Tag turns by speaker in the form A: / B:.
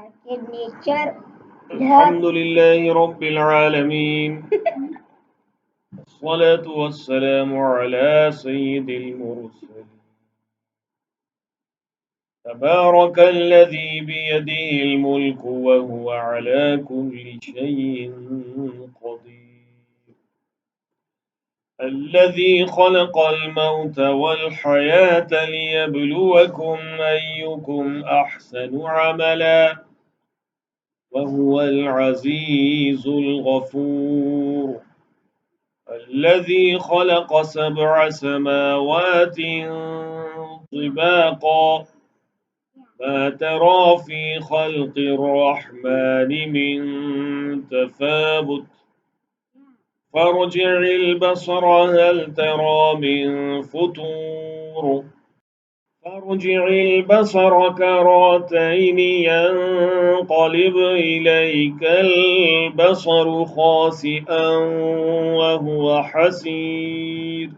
A: architecture.
B: الحمد لله رب العالمين والصلاة والسلام على سيد المرسلين تبارك الذي بيده الملك وهو على كل شيء قدير الذي خلق الموت والحياة ليبلوكم أيكم أحسن عملا وهو العزيز الغفور الذي خلق سبع سماوات طباقا ما ترى في خلق الرحمن من تفاوت فارجع البصر هل ترى من فطور فارجع البصر كراتين ينقلب إليك البصر خاسئا وهو حسير